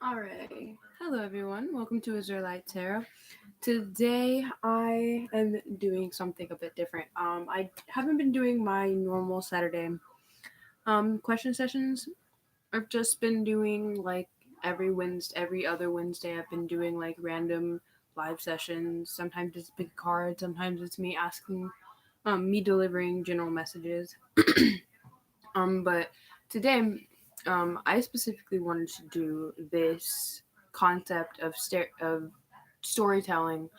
Alright. Hello everyone. Welcome to Israelite Tarot. Today I am doing something a bit different. I haven't been doing my normal Saturday question sessions. I've just been doing like every other Wednesday I've been doing like random live sessions. Sometimes it's big cards, sometimes it's me asking me delivering general messages. But today, I specifically wanted to do this concept of storytelling.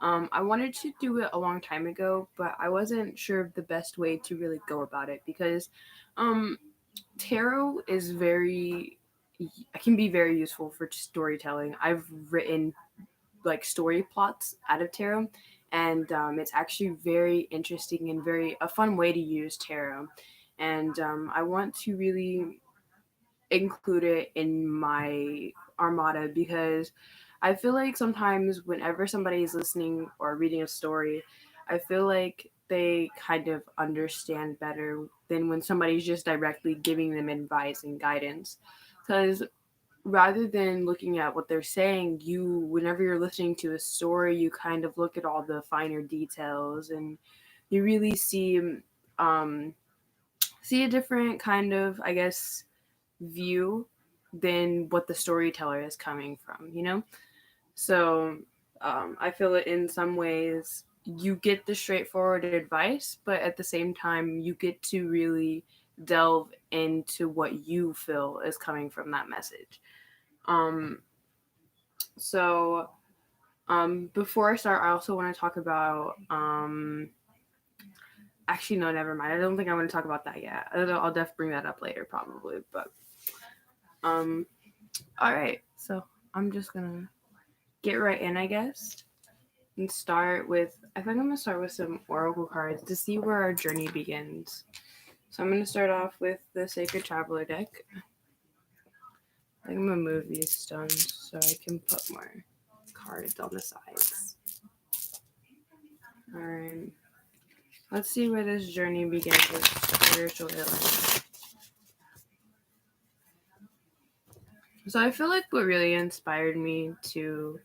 I wanted to do it a long time ago, but I wasn't sure of the best way to really go about it because um, tarot is very can be very useful for storytelling. I've written like story plots out of tarot, and it's actually very interesting and very a fun way to use tarot. And I want to really include it in my armada because I feel like sometimes whenever somebody is listening or reading a story, I feel like they kind of understand better than when somebody's just directly giving them advice and guidance. Because rather than looking at what they're saying, whenever you're listening to a story, you kind of look at all the finer details and you really um, see a different kind of, I guess, view than what the storyteller is coming from. So I feel that in some ways you get the straightforward advice, but at the same time, you get to really delve into what you feel is coming from that message. Um, so before I start, I also want to talk about. Actually, no, never mind. I don't think I want to talk about that yet. I'll definitely bring that up later, probably. But um, all right. So I'm just gonna get right in, I guess, and start with. I think I'm gonna start with some oracle cards to see where our journey begins. So I'm gonna start off with the Sacred Traveler deck. I think I'm gonna move these stones so I can put more cards on the sides. All right. Let's see where this journey begins with spiritual healing. So I feel like what really inspired me to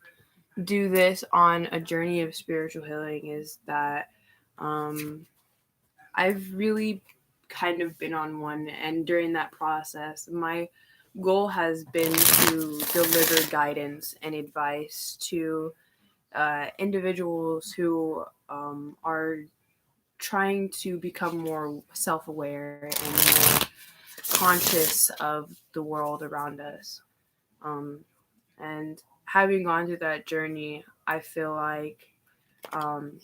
do this on a journey of spiritual healing is that um, I've really kind of been on one, and during that process, my goal has been to deliver guidance and advice to individuals who are trying to become more self aware and more conscious of the world around us. Um, and having gone through that journey, I feel like, um,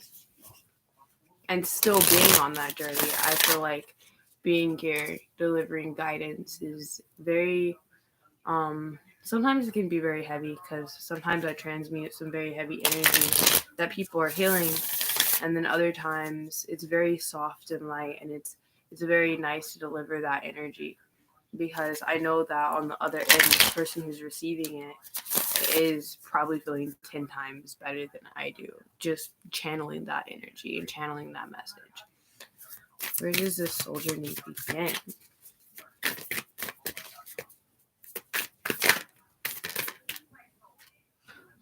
and still being on that journey, I feel like being here delivering guidance is very, sometimes it can be very heavy because sometimes I transmute some very heavy energy that people are healing, and then other times it's very soft and light, and it's very nice to deliver that energy because I know that on the other end, the person who's receiving it is probably feeling 10 times better than I do, just channeling that energy and channeling that message. Where does this soldier need to begin?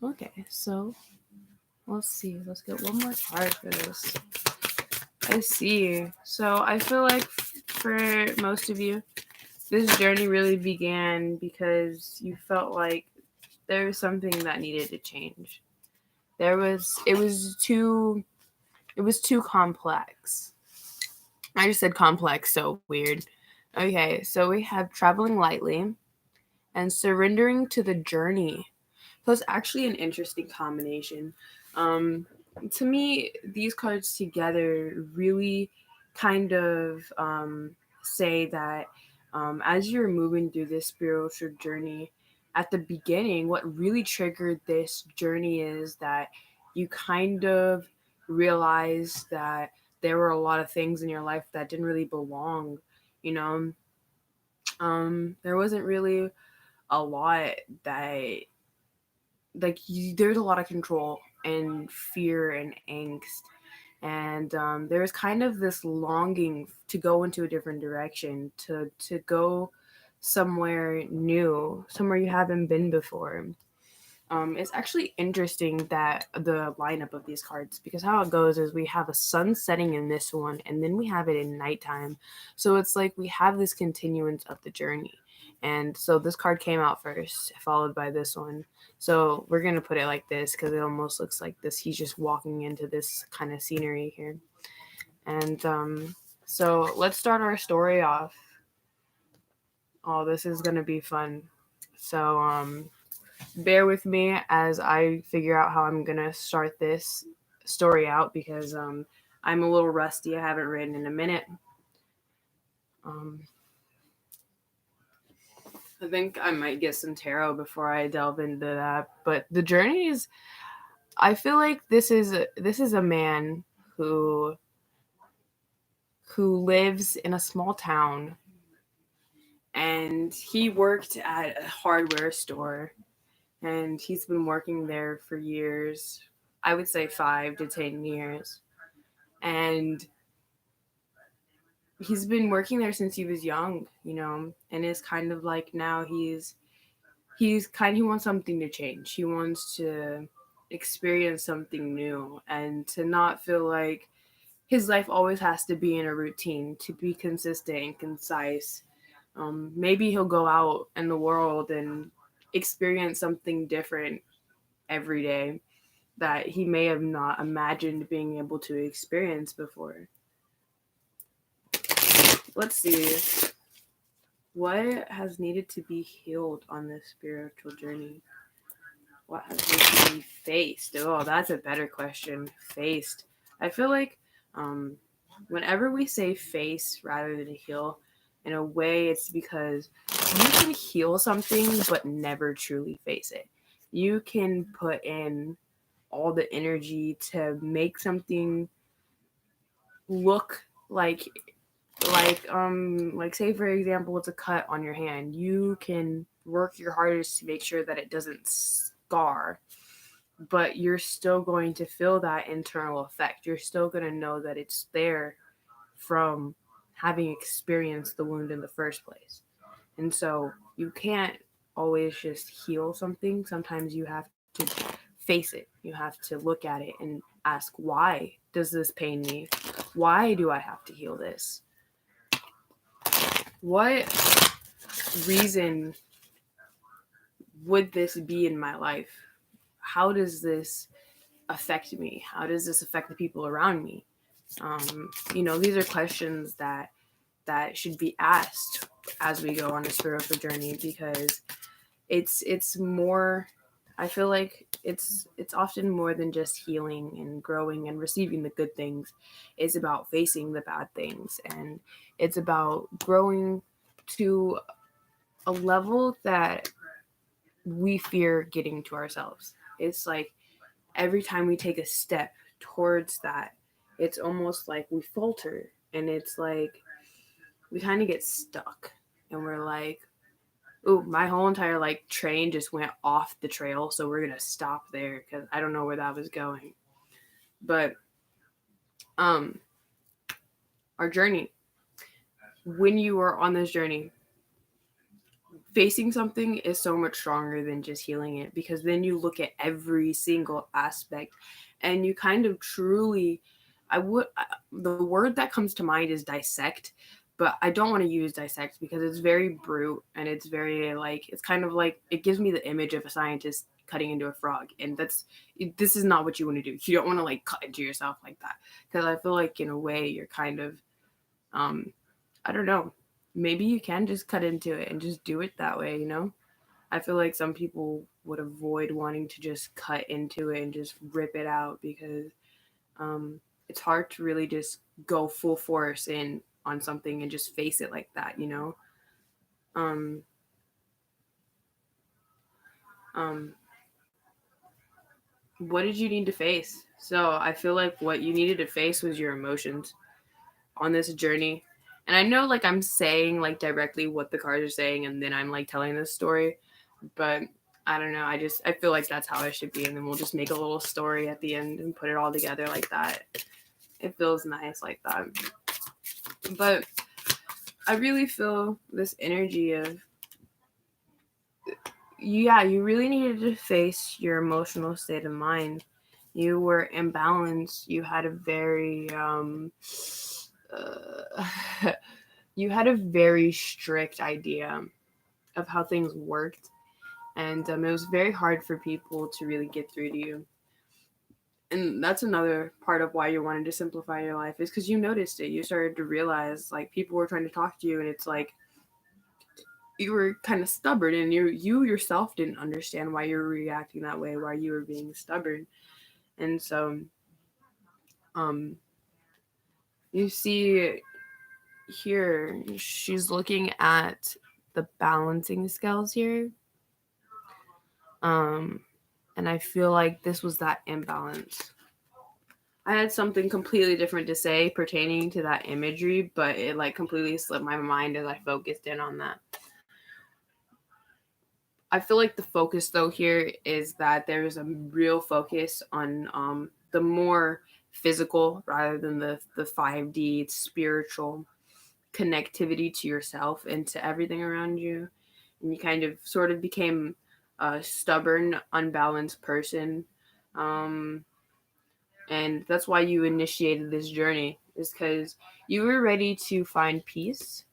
Okay, so let's see. Let's get one more card for this. I see. So I feel like for most of you, this journey really began because you felt like there was something that needed to change. It was too complex. I just said complex, so weird. Okay, so we have traveling lightly and surrendering to the journey. So it's actually an interesting combination. Um, to me, these cards together really kind of say that as you're moving through this spiritual journey, at the beginning, what really triggered this journey is that you kind of realize that there were a lot of things in your life that didn't really belong. You know, there wasn't really a lot that there's a lot of control and fear and angst, and there was kind of this longing to go into a different direction, to go somewhere new, somewhere you haven't been before. It's actually interesting that the lineup of these cards, because how it goes is we have a sun setting in this one, and then we have it in nighttime. So it's like we have this continuance of the journey. And so this card came out first, followed by this one. So we're going to put it like this because it almost looks like this. He's just walking into this kind of scenery here. And so let's start our story off. Oh, this is going to be fun. So, bear with me as I figure out how I'm gonna start this story out because I'm a little rusty. I haven't written in a minute. I think I might get some tarot before I delve into that. But the journey is. I feel like this is a man who lives in a small town, and he worked at a hardware store, and he's been working there for years. I would say 5 to 10 years. And he's been working there since he was young, and it's kind of like now he wants something to change. He wants to experience something new and to not feel like his life always has to be in a routine, to be consistent and concise. Maybe he'll go out in the world and experience something different every day that he may have not imagined being able to experience before. Let's see. What has needed to be healed on this spiritual journey? What has needed to be faced? Oh, that's a better question. Faced. I feel like whenever we say face rather than heal, in a way it's because you can heal something but never truly face it. You can put in all the energy to make something look like say for example it's a cut on your hand. You can work your hardest to make sure that it doesn't scar, but you're still going to feel that internal effect. You're still going to know that it's there from having experienced the wound in the first place. And so you can't always just heal something. Sometimes you have to face it. You have to look at it and ask, why does this pain me? Why do I have to heal this? What reason would this be in my life? How does this affect me? How does this affect the people around me? These are questions that should be asked as we go on a spiritual journey, because it's more. I feel like it's often more than just healing and growing and receiving the good things. It's about facing the bad things, and it's about growing to a level that we fear getting to ourselves. It's like every time we take a step towards that, it's almost like we falter, and it's like we kind of get stuck, and we're like, "Ooh, my whole entire train just went off the trail, so we're gonna stop there because I don't know where that was going." But our journey, when you are on this journey, facing something is so much stronger than just healing it, because then you look at every single aspect and you kind of truly, the word that comes to mind is dissect, but I don't want to use dissect because it's very brute, and it's very it's kind of like, it gives me the image of a scientist cutting into a frog, and this is not what you want to do. You don't want to cut into yourself like that, because I feel like in a way you're kind of I don't know, maybe you can just cut into it and just do it that way. I feel like some people would avoid wanting to just cut into it and just rip it out, because it's hard to really just go full force in on something and just face it like that. Um, um, what did you need to face? So I feel like what you needed to face was your emotions on this journey. And I know I'm saying directly what the cards are saying, and then I'm telling this story, but I don't know. I feel like that's how it should be, and then we'll just make a little story at the end and put it all together like that. It feels nice like that. But I really feel this energy of you really needed to face your emotional state of mind. You were imbalanced. You had a very you had a very strict idea of how things worked, and it was very hard for people to really get through to you. And that's another part of why you wanted to simplify your life, is because you noticed it. You started to realize like people were trying to talk to you, and it's like you were kind of stubborn, and you yourself didn't understand why you were reacting that way, why you were being stubborn. And so um you see here, she's looking at the balancing scales here. um and I feel like this was that imbalance. I had something completely different to say pertaining to that imagery, but it like completely slipped my mind as I focused in on that. I feel like the focus though here is that there is a real focus on the more physical rather than the 5D spiritual connectivity to yourself and to everything around you. And you kind of sort of became a stubborn, unbalanced person. Um, and that's why you initiated this journey, is because you were ready to find peace,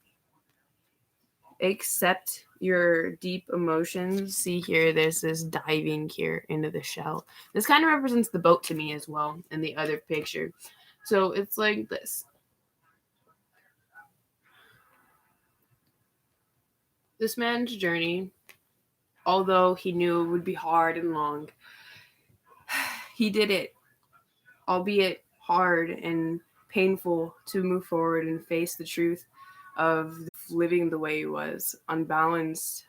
accept your deep emotions. See here, there's this diving here into the shell. This kind of represents the boat to me as well in the other picture. So it's like this man's journey, although he knew it would be hard and long, he did it, albeit hard and painful, to move forward and face the truth of living the way he was, unbalanced,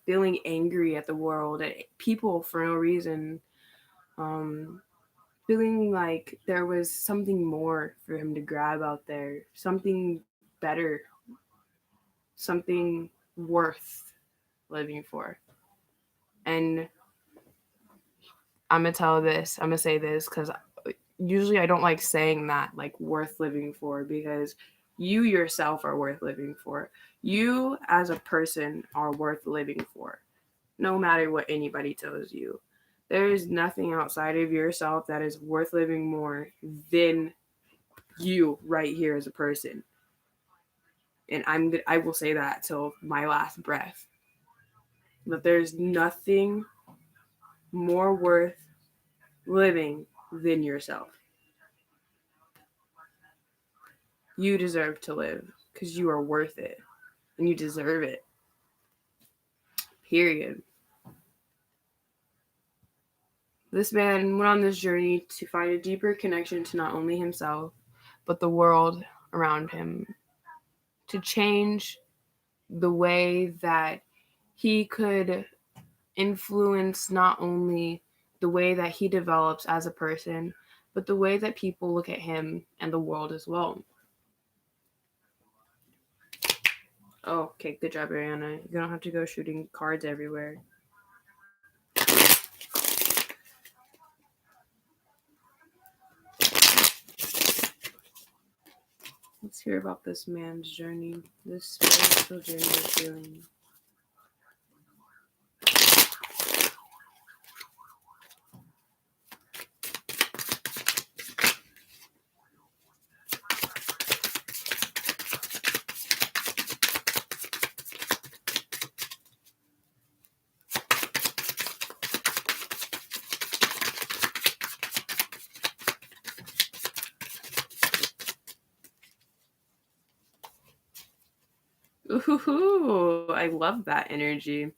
feeling angry at the world, at people for no reason, um, feeling like there was something more for him to grab out there, something better, something worth living for. And I'm gonna say this because usually I don't like saying that, like worth living for, because you yourself are worth living for. You as a person are worth living for, no matter what anybody tells you. There is nothing outside of yourself that is worth living more than you right here as a person. And I will say that till my last breath. That there's nothing more worth living than yourself. You deserve to live because you are worth it and you deserve it. Period. This man went on this journey to find a deeper connection to not only himself, but the world around him, to change the way that he could influence not only the way that he develops as a person, but the way that people look at him and the world as well. Oh, okay, good job, Ariana. You don't have to go shooting cards everywhere. Let's hear about this man's journey, this spiritual journey of healing. Ooh, I love that energy.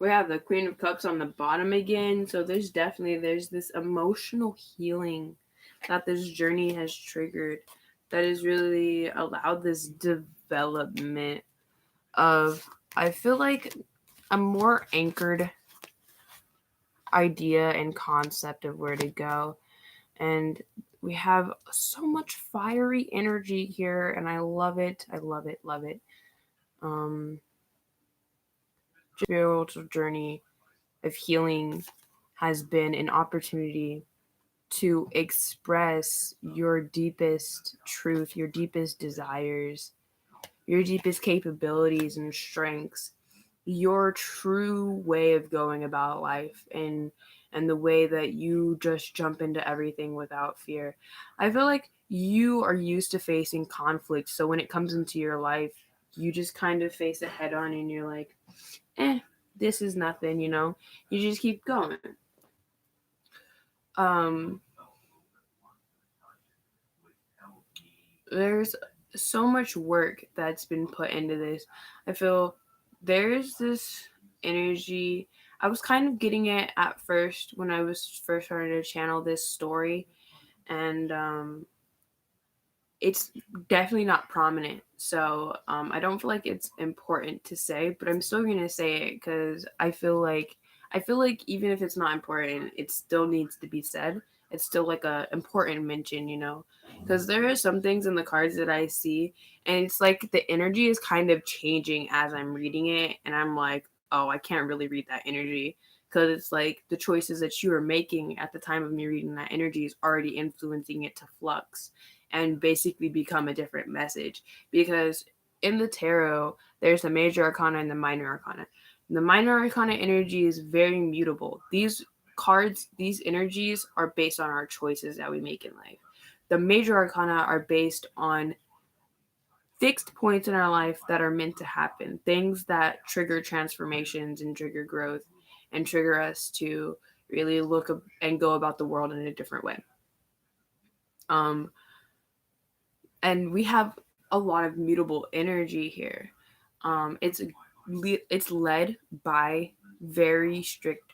We have the Queen of Cups on the bottom again, so there's this emotional healing that this journey has triggered, that has really allowed this development of, I feel like, a more anchored idea and concept of where to go. And we have so much fiery energy here, and I love it. I love it. Love it. Um, Spiritual journey of healing has been an opportunity to express your deepest truth, your deepest desires, your deepest capabilities and strengths, your true way of going about life, and the way that you just jump into everything without fear. I feel like you are used to facing conflict, so when it comes into your life, you just kind of face it head on and you're like, this is nothing, you know? You just keep going. Um there's so much work that's been put into this. I feel there's this energy. I was kind of getting it at first when I was first starting to channel this story, and it's definitely not prominent. So I don't feel like it's important to say, but I'm still gonna say it because I feel like even if it's not important, it still needs to be said. It's still like a important mention, you know, because there are some things in the cards that I see, and it's like the energy is kind of changing as I'm reading it, and I'm like, oh, I can't really read that energy because it's like the choices that you are making at the time of me reading that energy is already influencing it to flux and basically become a different message. Because in the tarot, there's the major arcana and the minor arcana. The minor arcana energy is very mutable. These cards, these energies are based on our choices that we make in life. The major arcana are based on fixed points in our life that are meant to happen, things that trigger transformations and trigger growth and trigger us to really look and go about the world in a different way. Um, and we have a lot of mutable energy here. It's led by very strict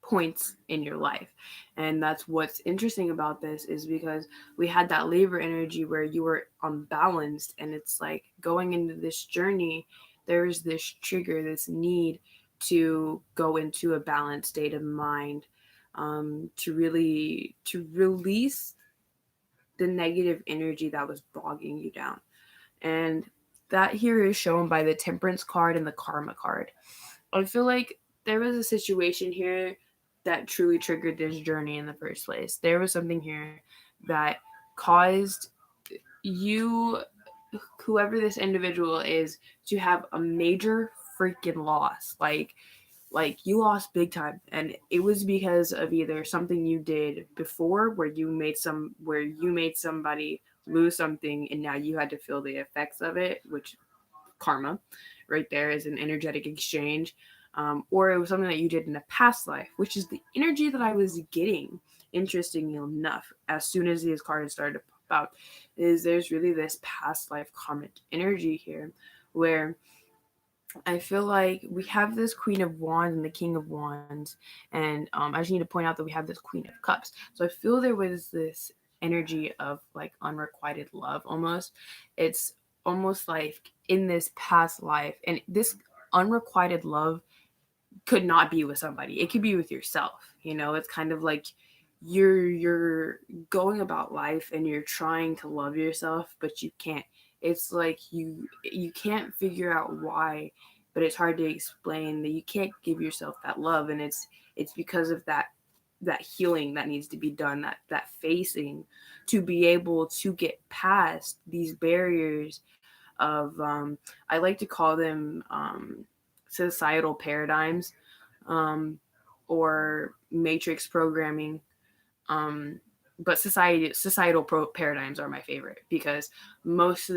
points in your life, and that's what's interesting about this is because we had that labor energy where you were unbalanced, and it's like going into this journey, there's this trigger, this need to go into a balanced state of mind, to release the negative energy that was bogging you down. And that here is shown by the Temperance card and the Karma card. I feel like there was a situation here that truly triggered this journey in the first place. There was something here that caused you, whoever this individual is, to have a major freaking loss. Like you lost big time, and it was because of either something you did before where you made somebody lose something, and now you had to feel the effects of it, which karma right there is an energetic exchange, or it was something that you did in a past life, which is the energy that I was getting, interestingly enough, as soon as these cards started to pop out, is there's really this past life karmic energy here where I feel like we have this Queen of Wands and the King of Wands, and I just need to point out that we have this Queen of Cups. So I feel there was this energy of like unrequited love almost. It's almost like in this past life, and this unrequited love could not be with somebody. It could be with yourself. You know, it's kind of like you're going about life and you're trying to love yourself, but you can't. It's like you can't figure out why, but it's hard to explain that you can't give yourself that love, and it's because of that healing that needs to be done, that facing to be able to get past these barriers of I like to call them societal paradigms, um, or matrix programming. Um, but paradigms are my favorite because most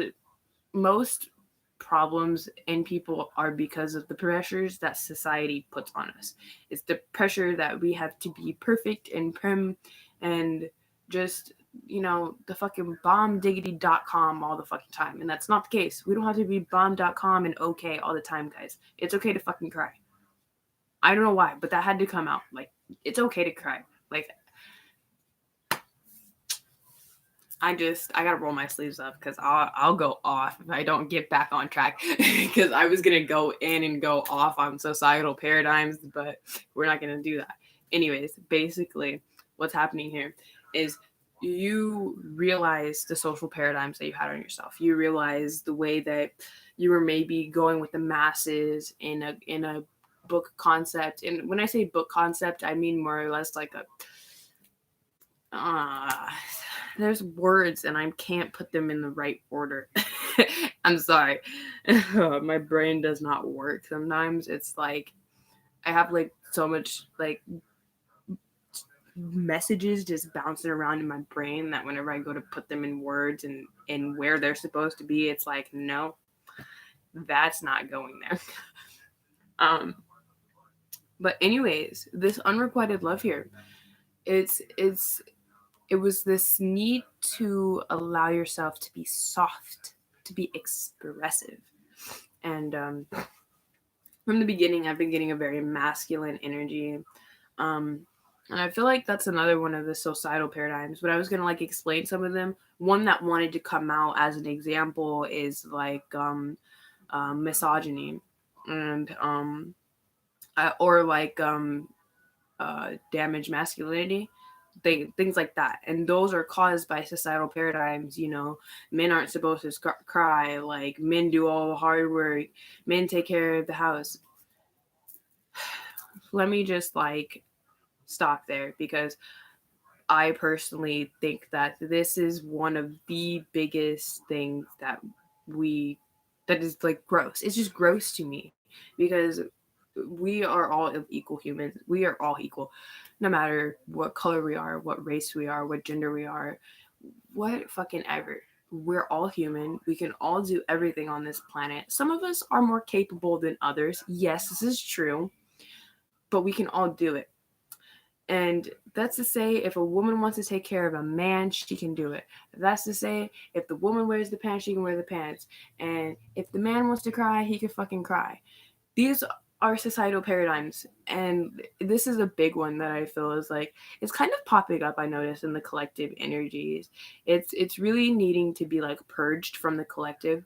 most problems in people are because of the pressures that society puts on us. It's the pressure that we have to be perfect and prim and just, you know, the fucking bombdiggity.com all the fucking time. And that's not the case. We don't have to be bomb.com and okay all the time, guys. It's okay to fucking cry. I don't know why, but that had to come out. Like, it's okay to cry. Like, I gotta roll my sleeves up because I'll go off if I don't get back on track. Because I was gonna go in and go off on societal paradigms, but we're not gonna do that. Anyways, basically, what's happening here is you realize the social paradigms that you had on yourself. You realize the way that you were maybe going with the masses in a book concept. And when I say book concept, I mean more or less like a there's words and I can't put them in the right order. I'm sorry. My brain does not work sometimes. It's like I have like so much like messages just bouncing around in my brain that whenever I go to put them in words and where they're supposed to be, it's like, no, that's not going there. um but anyways, this unrequited love here, it's it was this need to allow yourself to be soft, to be expressive. And from the beginning, I've been getting a very masculine energy. Um, and I feel like that's another one of the societal paradigms. But I was gonna like explain some of them. One that wanted to come out as an example is like misogyny, and or like damaged masculinity, things like that. And those are caused by societal paradigms. Men aren't supposed to cry, like men do all the hard work, men take care of the house. Let me just like stop there, because I personally think that this is one of the biggest things that is like gross. It's just gross to me, because we are all equal humans. We are all equal, no matter what color we are, what race we are, what gender we are, what fucking ever. We're all human. We can all do everything on this planet. Some of us are more capable than others. Yes, this is true, but we can all do it. And that's to say, if a woman wants to take care of a man, she can do it. That's to say, if the woman wears the pants, she can wear the pants. And if the man wants to cry, he can fucking cry. These are societal paradigms. And this is a big one that I feel is like, it's kind of popping up, I notice, in the collective energies. It's really needing to be like purged from the collective.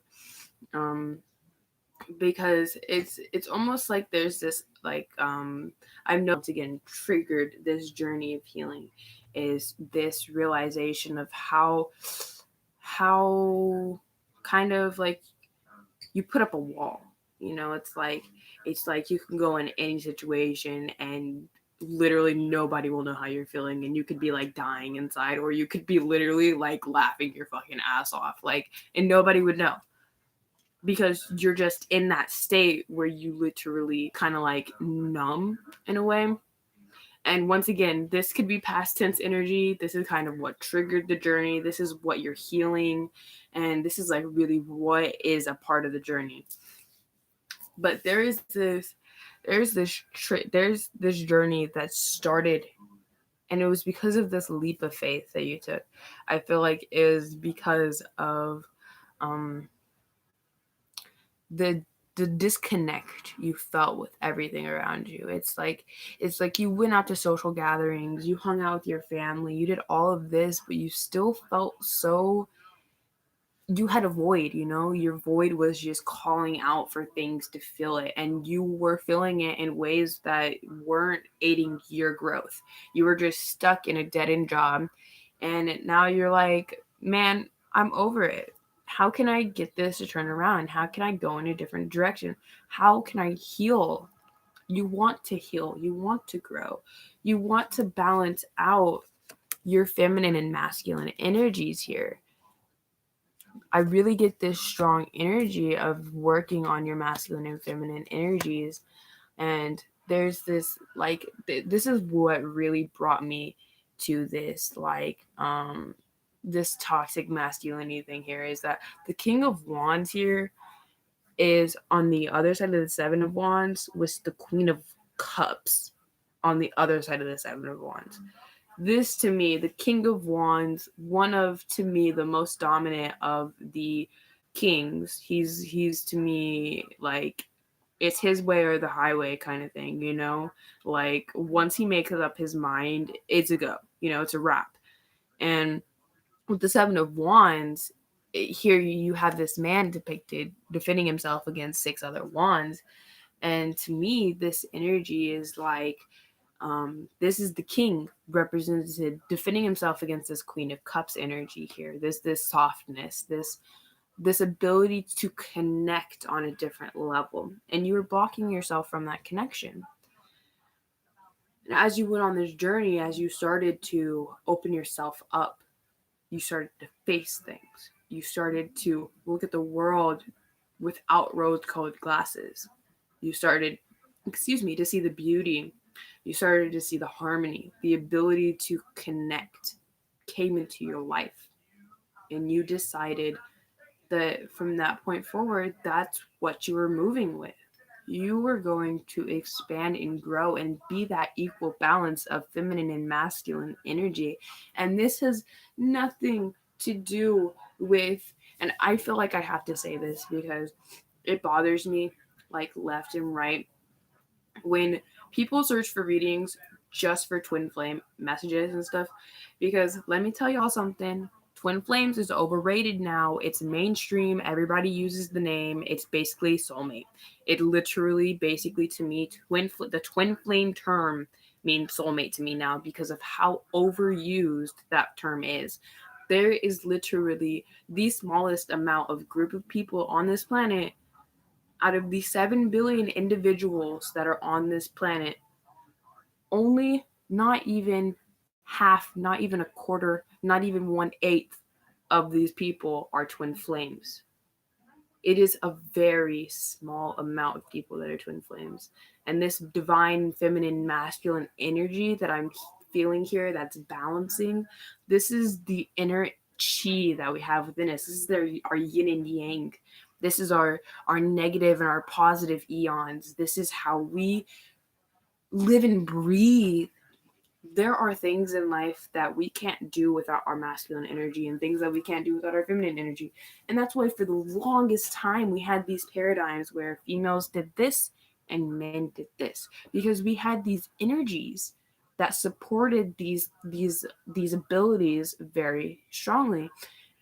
Because it's almost like there's this like I've noticed again triggered this journey of healing, is this realization of how kind of like you put up a wall. It's like you can go in any situation and literally nobody will know how you're feeling, and you could be like dying inside, or you could be literally like laughing your fucking ass off, like, and nobody would know, because you're just in that state where you literally kind of like numb in a way. And once again, this could be past tense energy. This is kind of what triggered the journey. This is what you're healing. And this is like really what is a part of the journey. But there's this journey that started, and it was because of this leap of faith that you took. I feel like it was because of the the disconnect you felt with everything around you. It's like you went out to social gatherings, you hung out with your family, you did all of this, but you still felt so, you had a void. Your void was just calling out for things to fill it, and you were filling it in ways that weren't aiding your growth. You were just stuck in a dead-end job, and now you're like, man, I'm over it. How can I get this to turn around? How can I go in a different direction? How can I heal? You want to heal, you want to grow, you want to balance out your feminine and masculine energies here. I really get this strong energy of working on your masculine and feminine energies. And there's this like this is what really brought me to this this toxic masculinity thing here, is that the King of Wands here is on the other side of the Seven of Wands, with the Queen of Cups on the other side of the Seven of Wands. This to me, the King of Wands, one of, to me, the most dominant of the kings. He's to me like, it's his way or the highway kind of thing. Like, once he makes up his mind, it's a go. It's a wrap. And with the Seven of Wands, here you have this man depicted defending himself against six other wands. And to me, this energy is like, this is the king represented defending himself against this Queen of Cups energy here. This softness, this ability to connect on a different level, and you are blocking yourself from that connection. And as you went on this journey, as you started to open yourself up, you started to face things. You started to look at the world without rose colored glasses. You started, to see the beauty. You started to see the harmony, the ability to connect came into your life. And you decided that from that point forward, that's what you were moving with. You were going to expand and grow and be that equal balance of feminine and masculine energy. And this has nothing to do with, and I feel like I have to say this because it bothers me like left and right when people search for readings just for twin flame messages and stuff, because let me tell y'all something. Twin flames is overrated now. It's mainstream. Everybody uses the name. It's basically soulmate. It literally, basically, to me, the twin flame term means soulmate to me now because of how overused that term is. There is literally the smallest amount of group of people on this planet out of the 7 billion individuals that are on this planet, only not even half, not even a quarter, not even 1/8 of these people are twin flames. It is a very small amount of people that are twin flames. And this divine feminine masculine energy that I'm feeling here that's balancing, this is the inner chi that we have within us. This is our yin and yang. This is our negative and our positive eons. This is how we live and breathe. There are things in life that we can't do without our masculine energy and things that we can't do without our feminine energy. And that's why for the longest time we had these paradigms where females did this and men did this, because we had these energies that supported these abilities very strongly.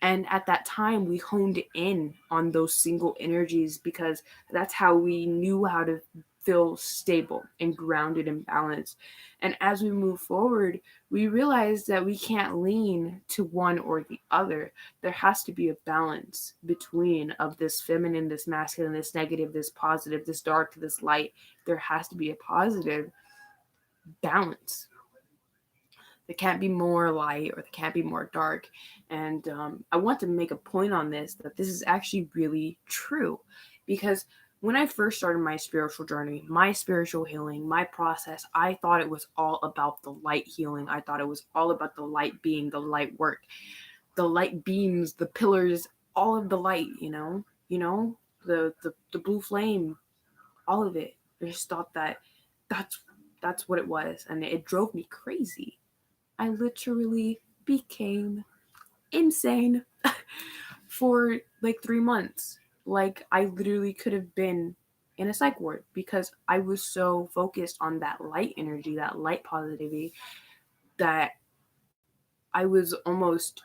And at that time we honed in on those single energies because that's how we knew how to feel stable and grounded and balanced. And as we move forward, we realize that we can't lean to one or the other. There has to be a balance between of this feminine, this masculine, this negative, this positive, this dark, this light. There has to be a positive balance. There can't be more light or there can't be more dark. And I want to make a point on this, that this is actually really true, because when I first started my spiritual journey, my spiritual healing, my process, I thought it was all about the light healing. I thought it was all about the light being, the light work, the light beams, the pillars, all of the light, the blue flame, all of it. I just thought that that's that's what it was, and it drove me crazy. I literally became insane for like 3 months. Like, I literally could have been in a psych ward because I was so focused on that light energy, that light positivity, that I was almost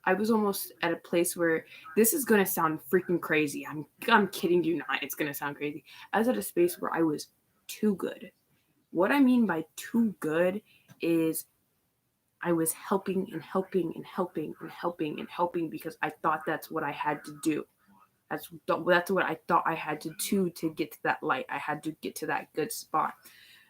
I was almost at a place where, this is gonna sound freaking crazy. I'm kidding you not. It's gonna sound crazy. I was at a space where I was too good. What I mean by too good is I was helping and helping and helping and helping and helping because I thought that's what I had to do. That's what I thought I had to do to get to that light. I had to get to that good spot.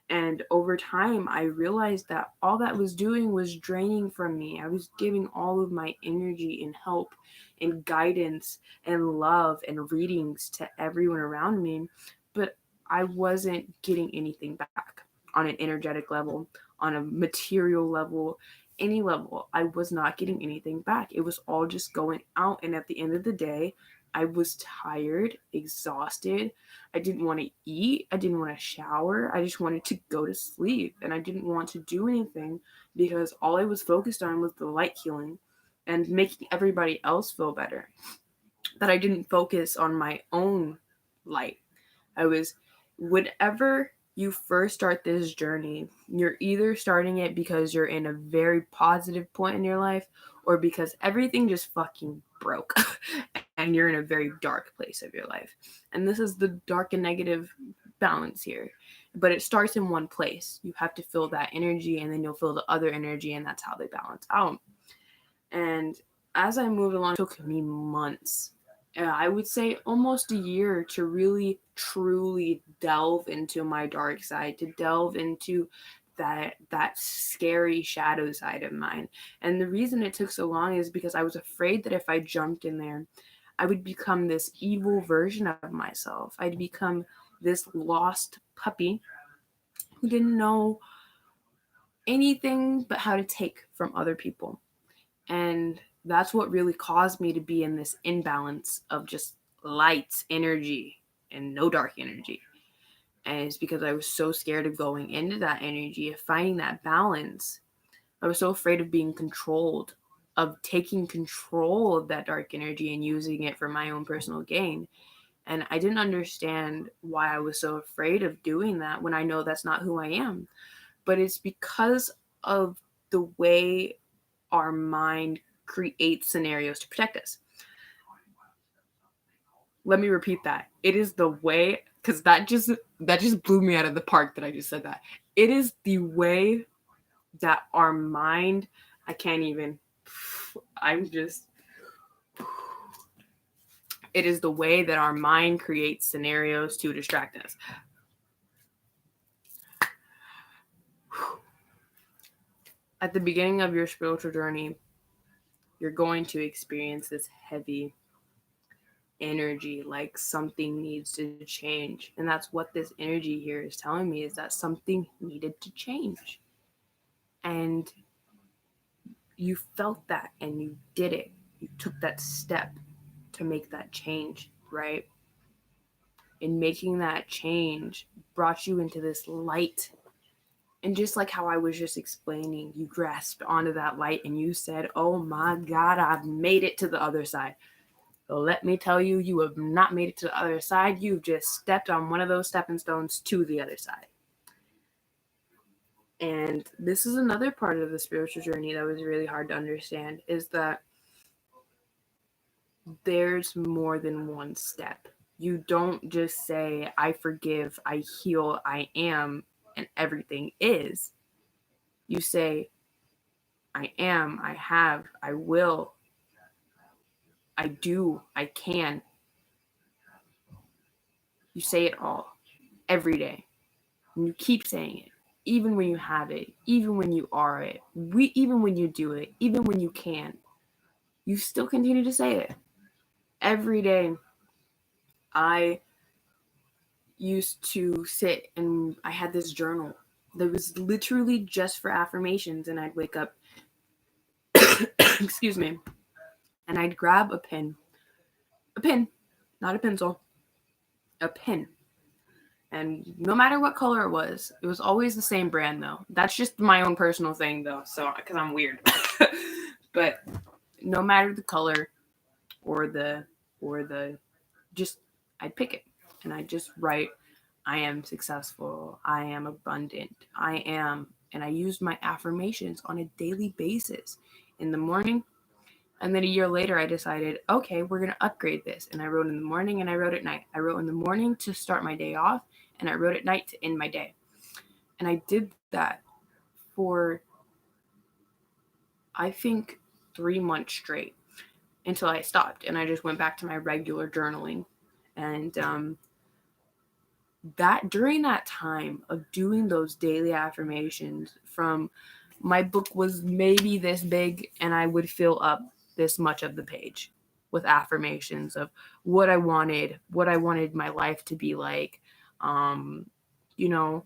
And over time, I realized that all that was doing was draining from me. I was giving all of my energy and help and guidance and love and readings to everyone around me, but I wasn't getting anything back on an energetic level, on a material level, any level. I was not getting anything back. It was all just going out. And at the end of the day, I was tired, exhausted. I didn't want to eat. I didn't want to shower. I just wanted to go to sleep. And I didn't want to do anything because all I was focused on was the light healing and making everybody else feel better. That I didn't focus on my own light. I was, whatever you first start this journey, you're either starting it because you're in a very positive point in your life or because everything just fucking broke and you're in a very dark place of your life. And this is the dark and negative balance here. But it starts in one place. You have to feel that energy and then you'll feel the other energy, and that's how they balance out. And as I moved along, it took me months, I would say almost a year, to really truly delve into my dark side, to delve into that scary shadow side of mine. And the reason it took so long is because I was afraid that if I jumped in there, I would become this evil version of myself. I'd become this lost puppy who didn't know anything but how to take from other people. And that's what really caused me to be in this imbalance of just light energy and no dark energy. And it's because I was so scared of going into that energy, of finding that balance. I was so afraid of being controlled, of taking control of that dark energy and using it for my own personal gain. And I didn't understand why I was so afraid of doing that when I know that's not who I am. But it's because of the way our mind creates scenarios to protect us. Let me repeat that. It is the way, because that just blew me out of the park that I just said that. It is the way that our mind, I can't even, I'm just, it is the way that our mind creates scenarios to distract us. At the beginning of your spiritual journey, you're going to experience this heavy energy, like something needs to change. And that's what this energy here is telling me, is that something needed to change. And you felt that and you did it. You took that step to make that change, right? And making that change brought you into this light. And just like how I was just explaining, you grasped onto that light and you said, oh my God, I've made it to the other side. So let me tell you, you have not made it to the other side. You've just stepped on one of those stepping stones to the other side. And this is another part of the spiritual journey that was really hard to understand, is that there's more than one step. You don't just say, I forgive, I heal, I am, and everything is. You say, I am, I have, I will, I do, I can. You say it all every day. And you keep saying it, even when you have it, even when you are it, even when you do it, even when you can. You still continue to say it every day. I used to sit and I had this journal that was literally just for affirmations, and I'd wake up, excuse me, and I'd grab a pen, not a pencil, a pen. And no matter what color it was always the same brand though. That's just my own personal thing though, so because I'm weird. But no matter the color or the just I'd pick it and I'd just write, I am successful, I am abundant, I am, and I used my affirmations on a daily basis in the morning. And then a year later, I decided, okay, we're going to upgrade this. And I wrote in the morning and I wrote at night. I wrote in the morning to start my day off, and I wrote at night to end my day. And I did that for, I think, 3 months straight until I stopped. And I just went back to my regular journaling. And that during that time of doing those daily affirmations, from my book was maybe this big and I would fill up this much of the page with affirmations of what I wanted my life to be like, you know,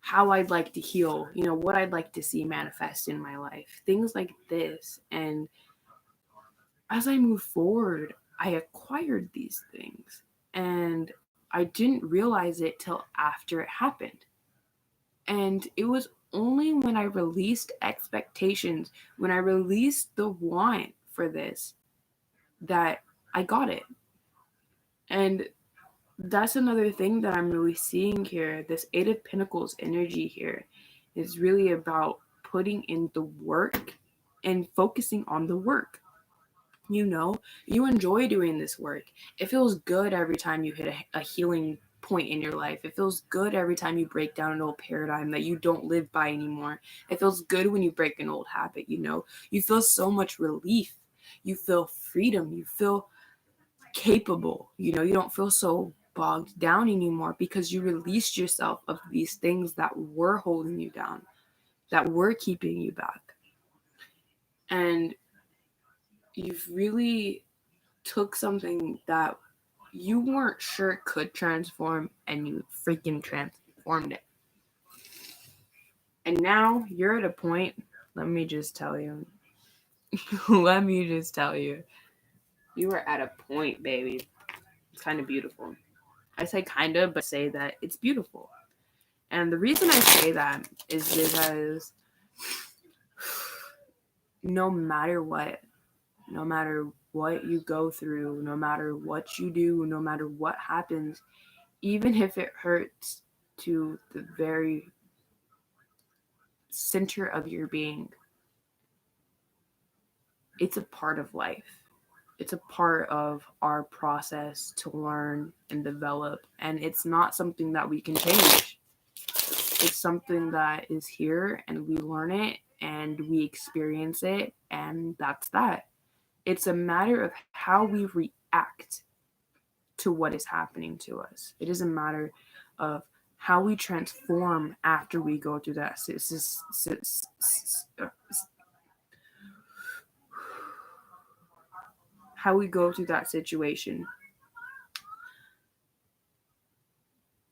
how I'd like to heal, you know, what I'd like to see manifest in my life, things like this. And as I move forward, I acquired these things and I didn't realize it till after it happened. And it was only when I released expectations, when I released the want for this, that I got it. And that's another thing that I'm really seeing here. This Eight of Pentacles energy here is really about putting in the work and focusing on the work. You know, you enjoy doing this work. It feels good every time you hit a healing point in your life. It feels good every time you break down an old paradigm that you don't live by anymore. It feels good when you break an old habit, you know. You feel so much relief. You feel freedom. You feel capable. You know, you don't feel so bogged down anymore because you released yourself of these things that were holding you down, that were keeping you back. And you've really took something that you weren't sure could transform, and you freaking transformed it. And now you're at a point, let me just tell you, you are at a point, baby. It's kind of beautiful. I say kind of, but say that it's beautiful. And the reason I say that is because no matter what you go through, no matter what you do, no matter what happens, even if it hurts to the very center of your being, it's a part of life. It's a part of our process to learn and develop. And it's not something that we can change. It's something that is here, and we learn it and we experience it, and that's that. It's a matter of how we react to what is happening to us. It is a matter of how we transform after we go through that situation.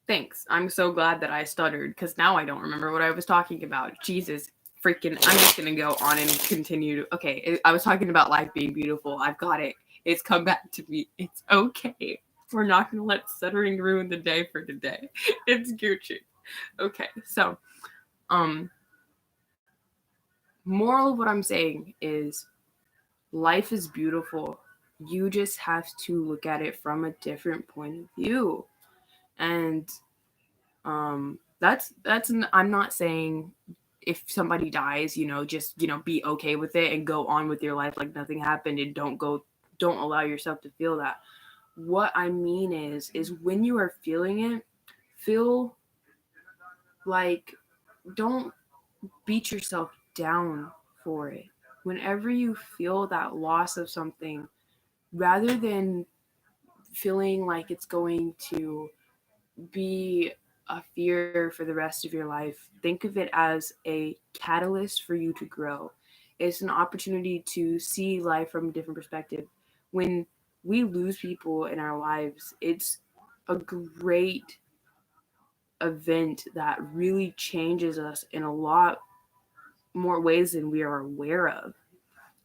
Thanks. I'm so glad that I stuttered, because now I don't remember what I was talking about. Jesus freaking, I'm just going to go on and continue. Okay, I was talking about life being beautiful. I've got it. It's come back to me. It's okay. We're not going to let stuttering ruin the day for today. It's Gucci. Okay, so, moral of what I'm saying is life is beautiful. You just have to look at it from a different point of view. And I'm not saying if somebody dies, just, be okay with it and go on with your life like nothing happened, and don't allow yourself to feel that. What I mean is when you are feeling it, feel like, don't beat yourself down for it. Whenever you feel that loss of something, rather than feeling like it's going to be a fear for the rest of your life, think of it as a catalyst for you to grow. It's an opportunity to see life from a different perspective. When we lose people in our lives, it's a great event that really changes us in a lot more ways than we are aware of.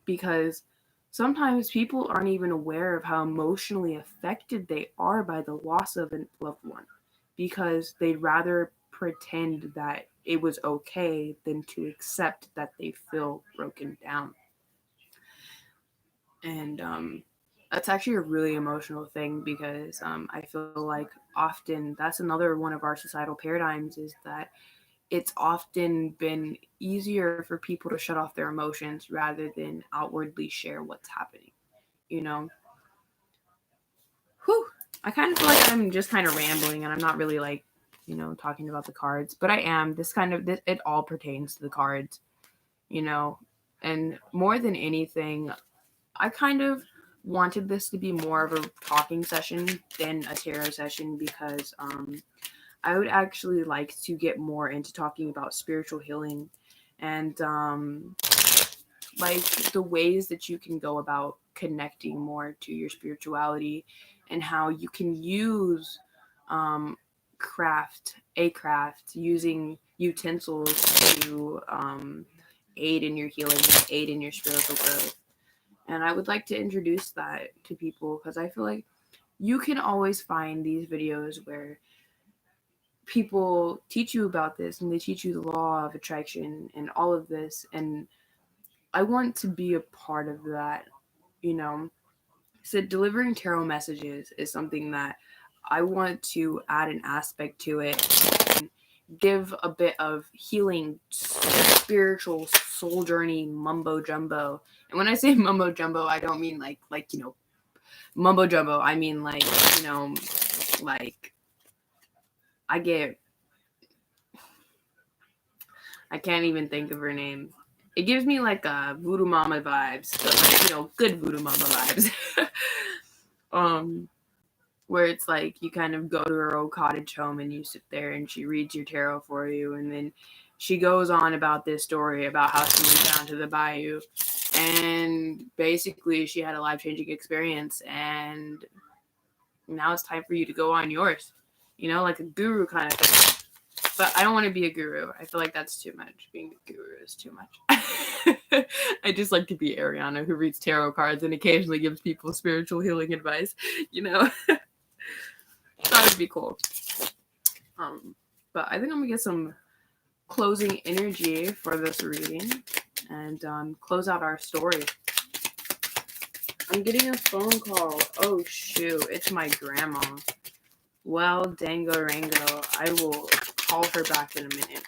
Because sometimes people aren't even aware of how emotionally affected they are by the loss of a loved one, because they'd rather pretend that it was okay than to accept that they feel broken down. And that's actually a really emotional thing, because I feel like often that's another one of our societal paradigms, is that it's often been easier for people to shut off their emotions rather than outwardly share what's happening, Whew. I kind of feel like I'm just kind of rambling, and I'm not really like, talking about the cards, but I am. It all pertains to the cards, and more than anything, I kind of wanted this to be more of a talking session than a tarot session, because I would actually like to get more into talking about spiritual healing, and like the ways that you can go about connecting more to your spirituality, and how you can use craft using utensils to aid in your healing and aid in your spiritual growth. And I would like to introduce that to people, because I feel like you can always find these videos where people teach you about this, and they teach you the law of attraction and all of this, and I want to be a part of that. So delivering tarot messages is something that I want to add an aspect to it, and give a bit of healing, spiritual soul journey mumbo jumbo. And when I say mumbo jumbo, I don't mean like mumbo jumbo. I mean like I can't even think of her name. It gives me like voodoo mama vibes, but good voodoo mama vibes. where it's like you kind of go to her old cottage home and you sit there and she reads your tarot for you, and then she goes on about this story about how she went down to the bayou and basically she had a life-changing experience, and now it's time for you to go on yours, like a guru kind of thing. But I don't want to be a guru. I feel like that's too much. Being a guru is too much. I just like to be Ariana, who reads tarot cards and occasionally gives people spiritual healing advice. That would be cool. But I think I'm gonna get some closing energy for this reading and close out our story. I'm getting a phone call. Oh shoot, it's my grandma. Well, dango rango, I will call her back in a minute.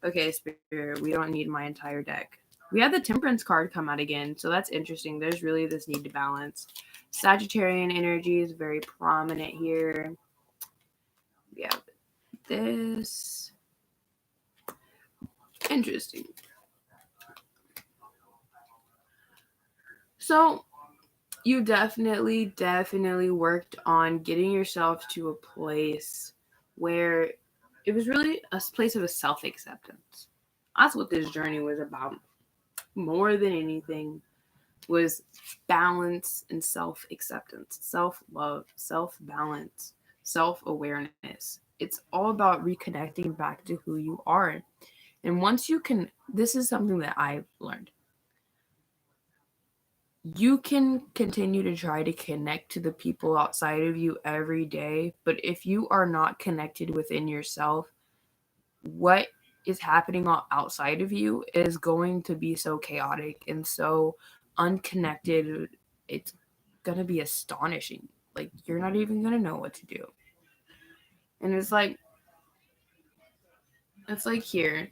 Okay, Spirit, we don't need my entire deck. We had the Temperance card come out again, so that's interesting. There's really this need to balance. Sagittarian energy is very prominent here. We have this. Interesting. So, you definitely worked on getting yourself to a place where it was really a place of a self-acceptance. That's what this journey was about. More than anything was balance and self-acceptance, self-love, self-balance, self-awareness. It's all about reconnecting back to who you are. And once you can, this is something that I've learned. You can continue to try to connect to the people outside of you every day, but if you are not connected within yourself, what is happening outside of you is going to be so chaotic and so unconnected. It's going to be astonishing. Like, you're not even going to know what to do. And it's like here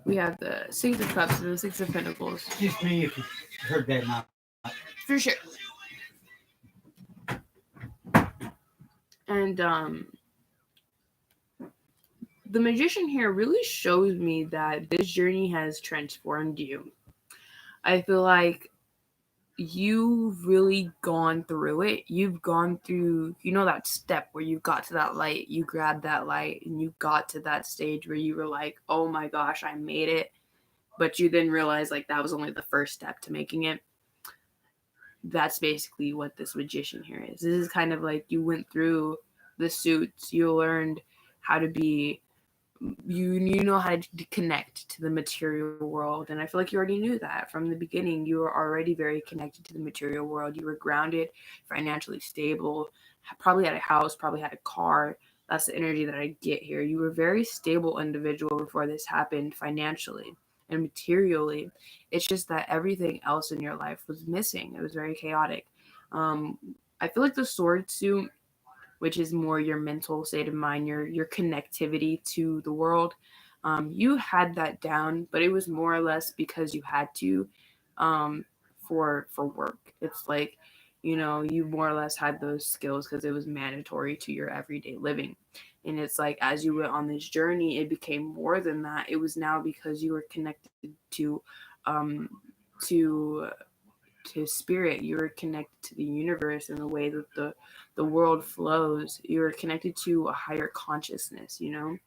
we have the Six of Cups and the Six of Pentacles. Excuse me if you heard that not. For sure. And the Magician here really shows me that this journey has transformed you. I feel like you've really gone through it. You've gone through, that step where you got to that light, you grabbed that light, and you got to that stage where you were like, oh my gosh, I made it. But you then realized like that was only the first step to making it. That's basically what this Magician here is. This is kind of like you went through the suits, you learned how to be, you know how to connect to the material world. And I feel like you already knew that from the beginning. You were already very connected to the material world. You were grounded, financially stable, probably had a house, probably had a car. That's the energy that I get here. You were a very stable individual before this happened, financially and materially. It's just that everything else in your life was missing. It was very chaotic. I feel like the sword suit, which is more your mental state of mind, your connectivity to the world, you had that down, but it was more or less because you had to, for work. It's like, you more or less had those skills because it was mandatory to your everyday living. And it's like, as you went on this journey, it became more than that. It was now because you were connected to to spirit. You were connected to the universe and the way that the world flows. You were connected to a higher consciousness, and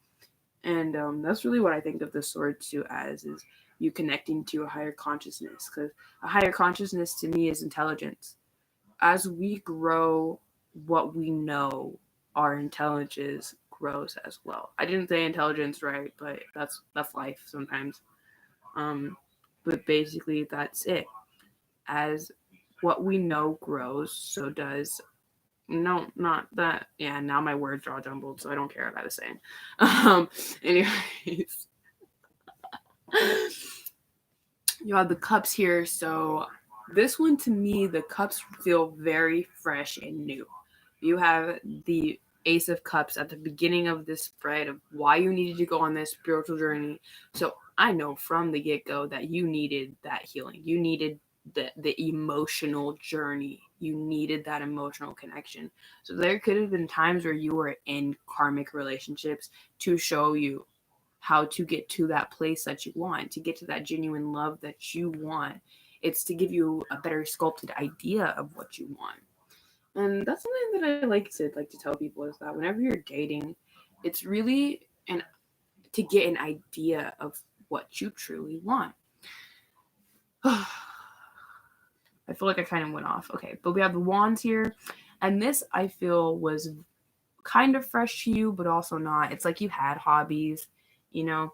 that's really what I think of the sword suit as, is you connecting to a higher consciousness, because a higher consciousness to me is intelligence. As we grow, what we know, our intelligence grows as well. I didn't say intelligence right, but that's life sometimes. But basically that's it. As what we know grows, so does, no, not that. Yeah, now my words are all jumbled, so I don't care what I was saying. Anyways, you have the cups here. So this one, to me, the cups feel very fresh and new. You have the Ace of Cups at the beginning of this spread of why you needed to go on this spiritual journey. So I know from the get-go that you needed that healing. You needed the emotional journey. You needed that emotional connection. So there could have been times where you were in karmic relationships to show you how to get to that place that you want, to get to that genuine love that you want. It's to give you a better sculpted idea of what you want. And that's something that I like to tell people is that whenever you're dating, it's really an to get an idea of what you truly want. I feel like I kind of went off. Okay, but we have the wands here, and this I feel was kind of fresh to you, but also not. It's like you had hobbies, you know.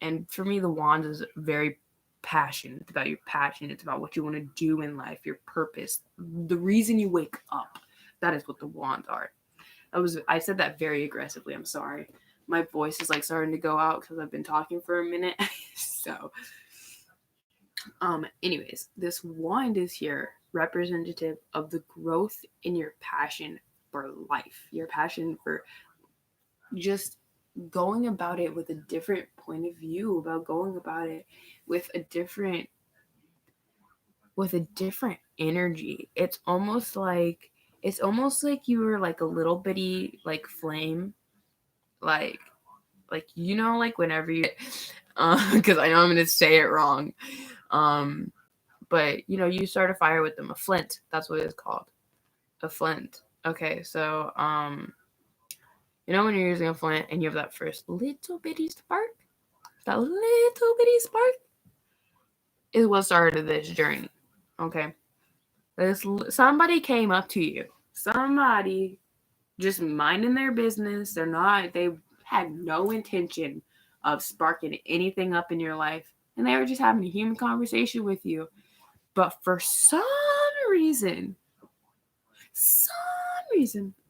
And for me, the wands is very passion. It's about your passion. It's about what you want to do in life, your purpose, the reason you wake up. That is what the wands are. I said that very aggressively. I'm sorry. My voice is like starting to go out because I've been talking for a minute. So, anyways, this wand is here representative of the growth in your passion for life, your passion for just going about it with a different point of view, about going about it with a different energy. It's almost like you were like a little bitty like flame, like like whenever you because I know I'm gonna say it wrong. Um but you start a fire with them, a flint, that's what it's called. A flint. Okay, so when you're using a flint and you have that first little bitty spark, that little bitty spark is what started this journey. Okay. Somebody came up to you. Somebody just minding their business. They had no intention of sparking anything up in your life. And they were just having a human conversation with you. But for some reason,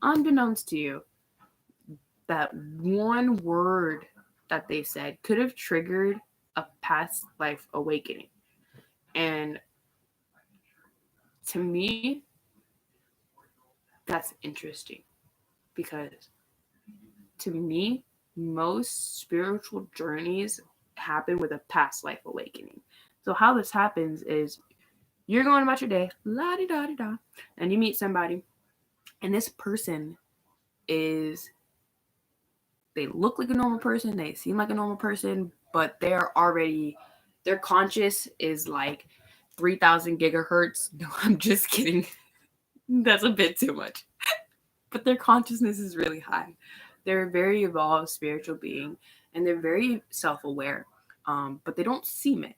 unbeknownst to you, that one word that they said could have triggered a past life awakening. And to me, that's interesting because to me, most spiritual journeys happen with a past life awakening. So how this happens is you're going about your day, la di da di da, and you meet somebody, and this person is they look like a normal person, they seem like a normal person, but their conscious is like 3,000 gigahertz. No, I'm just kidding. That's a bit too much. But their consciousness is really high. They're a very evolved spiritual being, and they're very self-aware. But they don't seem it.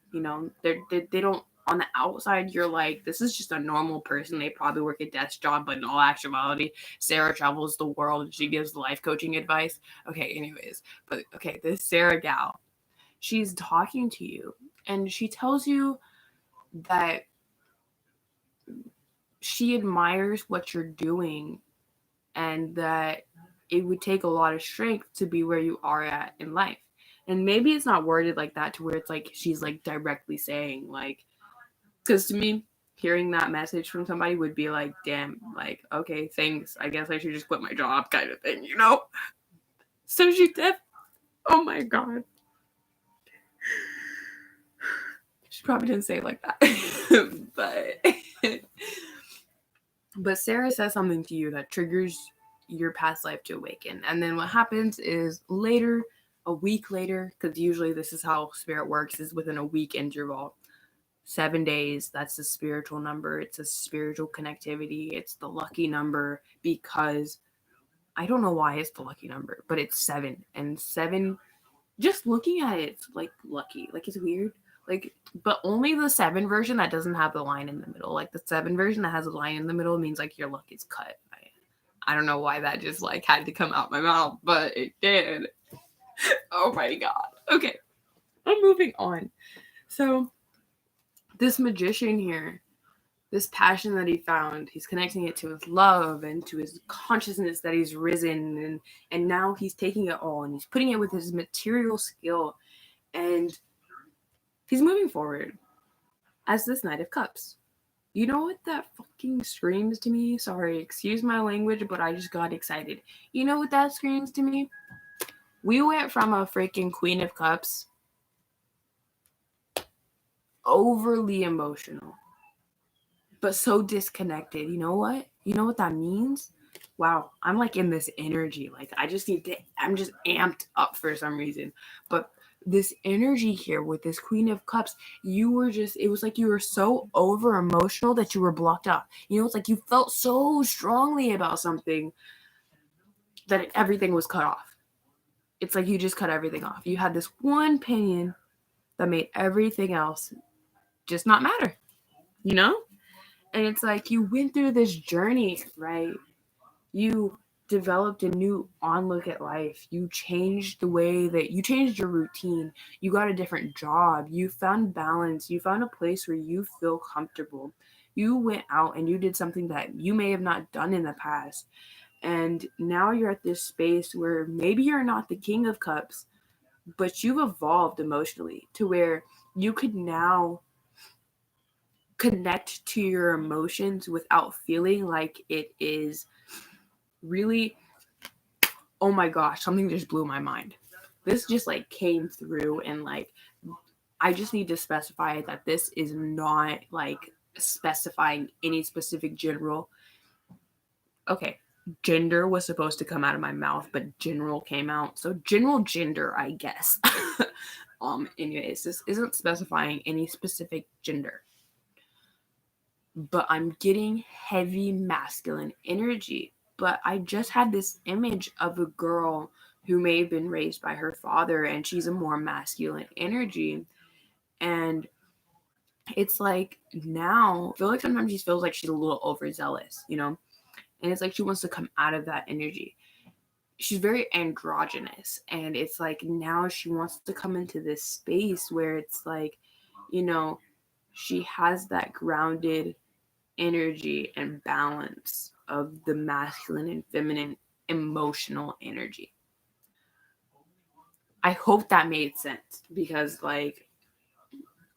They don't. On the outside, you're like, this is just a normal person. They probably work a desk job, but in all actuality, Sarah travels the world and she gives life coaching advice. Okay, anyways, but okay, this Sarah gal, she's talking to you, and she tells you that she admires what you're doing and that it would take a lot of strength to be where you are at in life. And maybe it's not worded like that to where it's like she's like directly saying like, because to me, hearing that message from somebody would be like, damn, like, okay, thanks. I guess I should just quit my job kind of thing. So she did. Oh my God. She probably didn't say it like that. but Sarah says something to you that triggers your past life to awaken. And then what happens is later, a week later, because usually this is how spirit works, is within a week interval. 7 days, that's the spiritual number. It's a spiritual connectivity. It's the lucky number because I don't know why it's the lucky number, but it's 7. And 7, just looking at it, it's like lucky. Like it's weird. Like, but only the 7 version that doesn't have the line in the middle. Like the 7 version that has a line in the middle means like your luck is cut. I don't know why that just like had to come out my mouth, but it did. Oh my God. Okay. I'm moving on. So this magician here, this passion that he found, he's connecting it to his love and to his consciousness that he's risen, and now he's taking it all and he's putting it with his material skill, and he's moving forward as this Knight of Cups. You know what that fucking screams to me? Sorry, excuse my language, but I just got excited. You know what that screams to me? We went from a freaking Queen of Cups, overly emotional, but so disconnected. You know what? You know what that means? Wow, I'm like in this energy. Like I'm just amped up for some reason. But this energy here with this Queen of Cups, you were just, it was like you were so over emotional that you were blocked up. You know, it's like you felt so strongly about something that everything was cut off. It's like you just cut everything off. You had this one opinion that made everything else just not matter, you know? And it's like you went through this journey, right? You developed a new onlook at life. You changed the way that you changed your routine. You got a different job. You found balance. You found a place where you feel comfortable. You went out and you did something that you may have not done in the past. And now you're at this space where maybe you're not the King of Cups, but you've evolved emotionally to where you could now connect to your emotions without feeling like it is really, oh my gosh, something just blew my mind. This just like came through, and like I just need to specify that this is not like specifying any specific general. Okay, gender was supposed to come out of my mouth, but general came out. So general gender, I guess. Anyways, this isn't specifying any specific gender. But I'm getting heavy masculine energy. But I just had this image of a girl who may have been raised by her father, and she's a more masculine energy. And it's like now, I feel like sometimes she feels like she's a little overzealous, you know? And it's like she wants to come out of that energy. She's very androgynous. And it's like now she wants to come into this space where it's like, you know, she has that grounded energy and balance of the masculine and feminine emotional energy. I hope that made sense, because like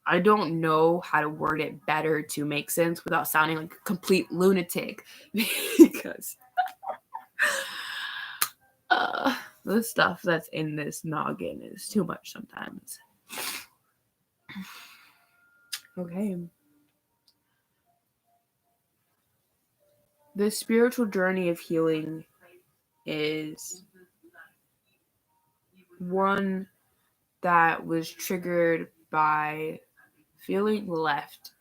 I don't know how to word it better to make sense without sounding like a complete lunatic, because the stuff that's in this noggin is too much sometimes. Okay. The spiritual journey of healing is one that was triggered by feeling left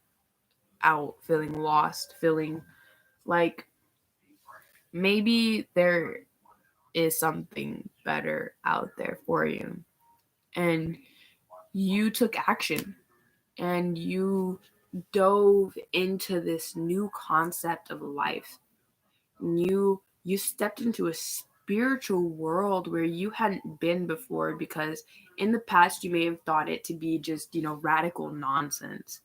out, feeling lost, feeling like maybe there is something better out there for you. And you took action and you dove into this new concept of life. You stepped into a spiritual world where you hadn't been before, because in the past you may have thought it to be just, you know, radical nonsense.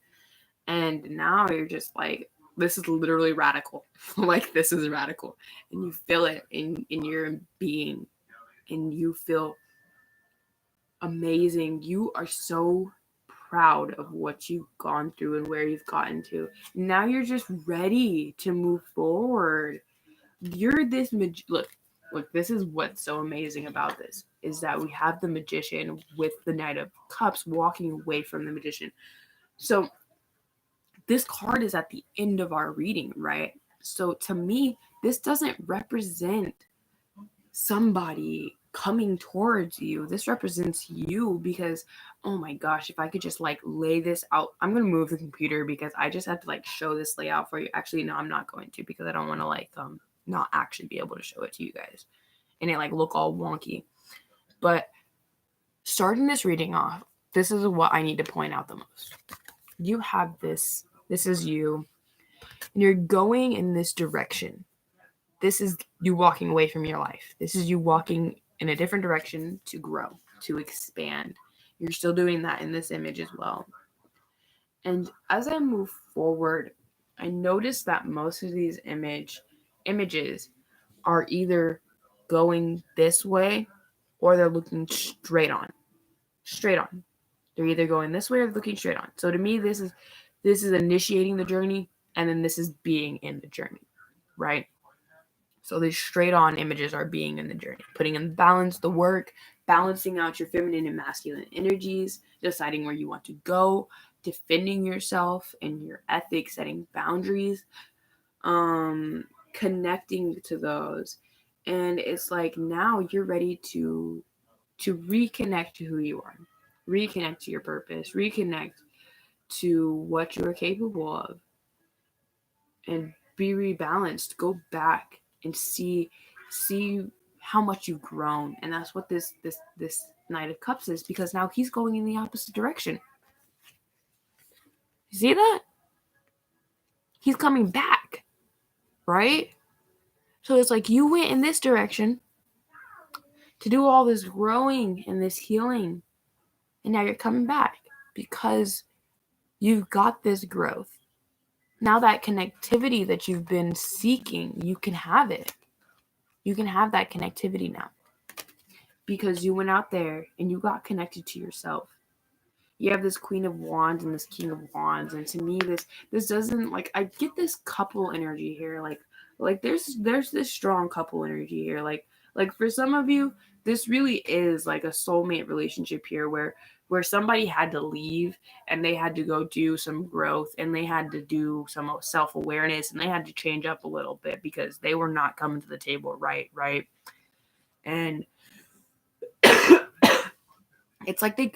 And now you're just like, this is literally radical. Like, this is radical. And you feel it in your being, and you feel amazing. You are so proud of what you've gone through and where you've gotten to. Now you're just ready to move forward. You're this look, this is what's so amazing about this, is that we have the Magician with the Knight of Cups walking away from the Magician. So this card is at the end of our reading, right? So to me, this doesn't represent somebody coming towards you. This represents you, because oh my gosh, if I could just like lay this out. I'm going to move the computer because I just have to like show this layout for you. Actually, no, I'm not going to, because I don't want to like not actually be able to show it to you guys and it like look all wonky. But starting this reading off, this is what I need to point out the most. You have this is you, and you're going in this direction. This is you walking away from your life. This is you walking in a different direction to grow, to expand. You're still doing that in this image as well. And as I move forward, I notice that most of these images are either going this way or they're looking straight on. Straight on. They're either going this way or looking straight on. So to me, this is initiating the journey, and then this is being in the journey, right? So these straight on images are being in the journey, putting in balance, the work, balancing out your feminine and masculine energies, deciding where you want to go, defending yourself and your ethics, setting boundaries, connecting to those. And it's like now you're ready to reconnect to who you are. reconnect to your purpose, reconnect to what you are capable of, and be rebalanced. Go back and see how much you've grown. And that's what this Knight of Cups is, because now he's going in the opposite direction. You see that? He's coming back, right? So it's like you went in this direction to do all this growing and this healing, and now you're coming back because you've got this growth. Now that connectivity that you've been seeking, you can have it. You can have that connectivity now because you went out there and you got connected to yourself. You have this Queen of Wands and this King of Wands, and to me, this doesn't, like, I get this couple energy here, like there's this strong couple energy here, like for some of you, this really is like a soulmate relationship here, where somebody had to leave and they had to go do some growth and they had to do some self-awareness and they had to change up a little bit because they were not coming to the table right, and it's like they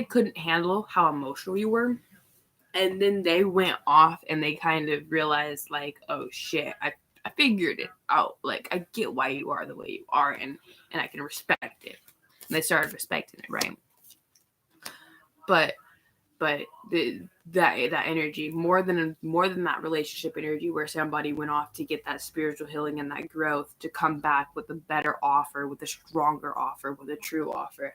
couldn't handle how emotional you were, and then they went off and they kind of realized, like, oh shit, I figured it out, like I get why you are the way you are, and I can respect it, and they started respecting it, right? But that energy, more than that relationship energy where somebody went off to get that spiritual healing and that growth to come back with a better offer, with a stronger offer, with a true offer.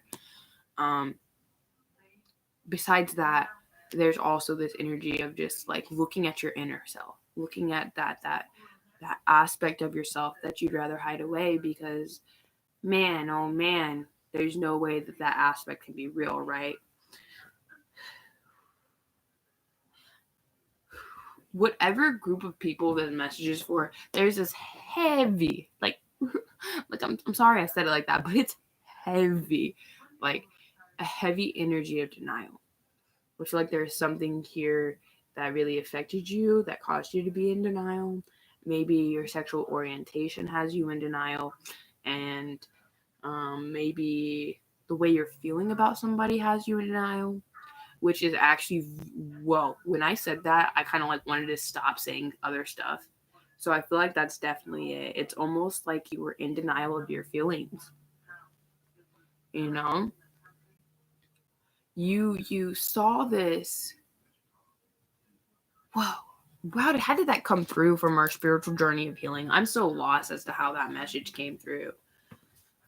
Besides that, there's also this energy of just like looking at your inner self, looking at that aspect of yourself that you'd rather hide away because, man, oh man, there's no way that aspect can be real, right? Whatever group of people this message is for, there's this heavy, like I'm sorry I said it like that, but it's heavy, like a heavy energy of denial. I feel like there's something here that really affected you, that caused you to be in denial. Maybe your sexual orientation has you in denial, and maybe the way you're feeling about somebody has you in denial, which is actually, whoa, when I said that, I kind of like wanted to stop saying other stuff. So I feel like that's definitely it. It's almost like you were in denial of your feelings. You know? You saw this. Whoa. Wow, how did that come through from our spiritual journey of healing? I'm so lost as to how that message came through.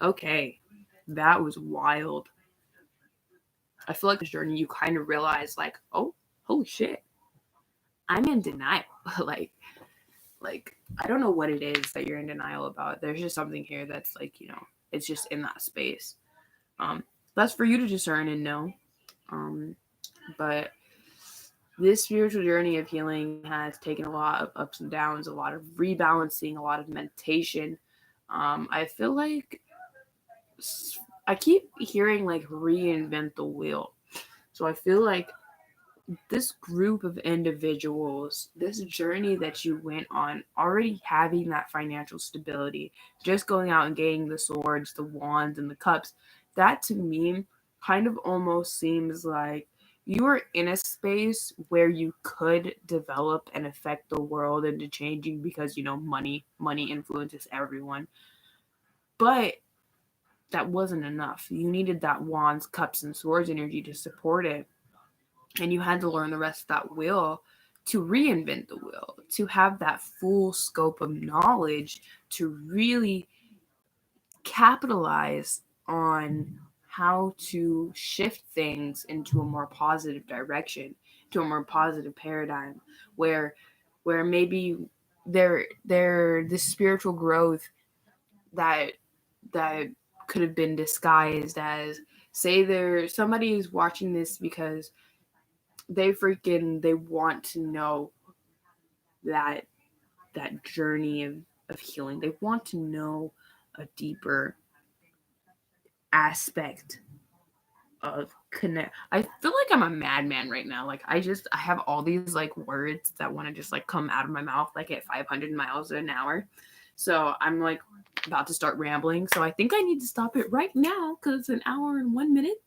Okay. That was wild. I feel like this journey, you kind of realize, like, oh, holy shit, I'm in denial. like I don't know what it is that you're in denial about. There's just something here that's like, it's just in that space. That's for you to discern and know. But this spiritual journey of healing has taken a lot of ups and downs, a lot of rebalancing, a lot of meditation. I feel like I keep hearing like reinvent the wheel. So I feel like this group of individuals, this journey that you went on, already having that financial stability, just going out and getting the swords, the wands, and the cups, that to me kind of almost seems like you are in a space where you could develop and affect the world into changing because, money influences everyone. But that wasn't enough. You needed that wands, cups, and swords energy to support it. And you had to learn the rest of that wheel to reinvent the wheel, to have that full scope of knowledge, to really capitalize on how to shift things into a more positive direction, to a more positive paradigm, where maybe this spiritual growth that could have been disguised as, say, somebody is watching this because they want to know that journey of healing. They want to know a deeper aspect of connect. I feel like I'm a madman right now. Like I have all these like words that want to just like come out of my mouth like at 500 miles an hour. So I'm like about to start rambling. So I think I need to stop it right now because it's an hour and 1 minute.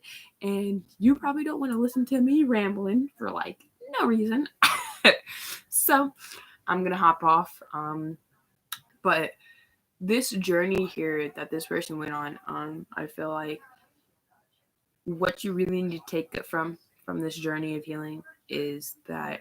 And you probably don't want to listen to me rambling for like no reason. So I'm going to hop off. But this journey here that this person went on, I feel like what you really need to take from this journey of healing is that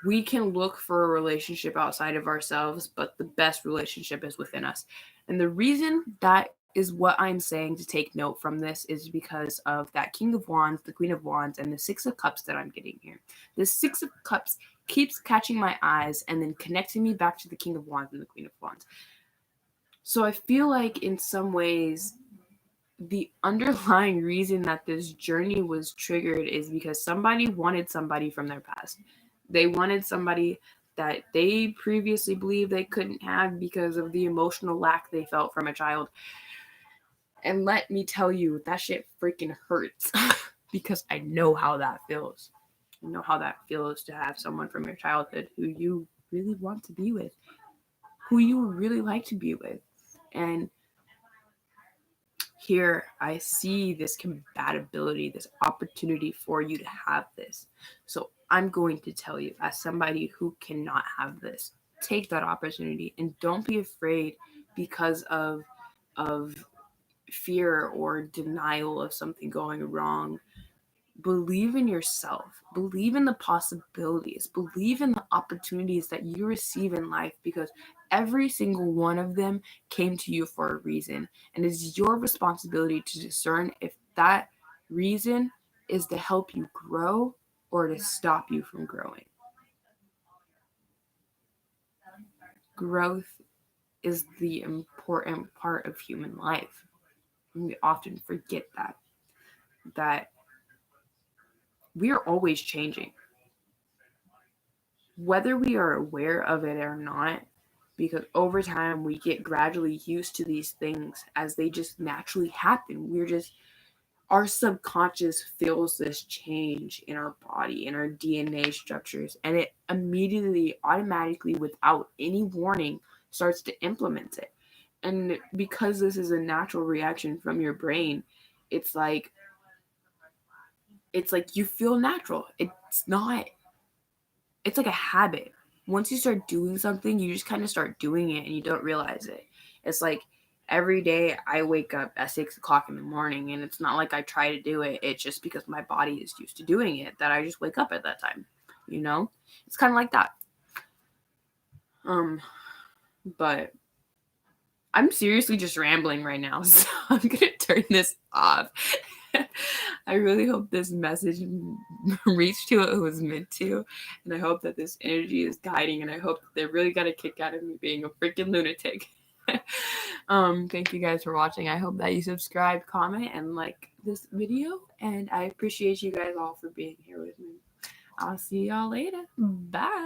we can look for a relationship outside of ourselves, but the best relationship is within us. And the reason that is what I'm saying to take note from this is because of that King of Wands, the Queen of Wands, and the Six of Cups that I'm getting here. The Six of Cups keeps catching my eyes and then connecting me back to the King of Wands and the Queen of Wands. So I feel like in some ways, the underlying reason that this journey was triggered is because somebody wanted somebody from their past. They wanted somebody that they previously believed they couldn't have because of the emotional lack they felt from a child. And let me tell you, that shit freaking hurts because I know how that feels. I know how that feels to have someone from your childhood who you really want to be with, who you really like to be with. And here I see this compatibility, this opportunity for you to have this. So I'm going to tell you, as somebody who cannot have this, take that opportunity and don't be afraid because of fear or denial of something going wrong. Believe in yourself, believe in the possibilities, believe in the opportunities that you receive in life, because every single one of them came to you for a reason, and it's your responsibility to discern if that reason is to help you grow or to stop you from growing. Growth is the important part of human life, and we often forget that we are always changing, whether we are aware of it or not, because over time we get gradually used to these things as they just naturally happen. Our subconscious feels this change in our body, in our DNA structures, and it immediately, automatically, without any warning, starts to implement it. And because this is a natural reaction from your brain, it's like you feel natural. It's like a habit. Once you start doing something, you just kind of start doing it and you don't realize it. It's like every day I wake up at 6 o'clock in the morning, and it's not like I try to do it. It's just because my body is used to doing it that I just wake up at that time. It's kind of like that. But I'm seriously just rambling right now, so I'm gonna turn this off. I really hope this message reached who it was meant to, and I hope that this energy is guiding, and I hope that they really got a kick out of me being a freaking lunatic. Thank you guys for watching. I hope that you subscribe, comment, and like this video, and I appreciate you guys all for being here with me. I'll see y'all later. Bye.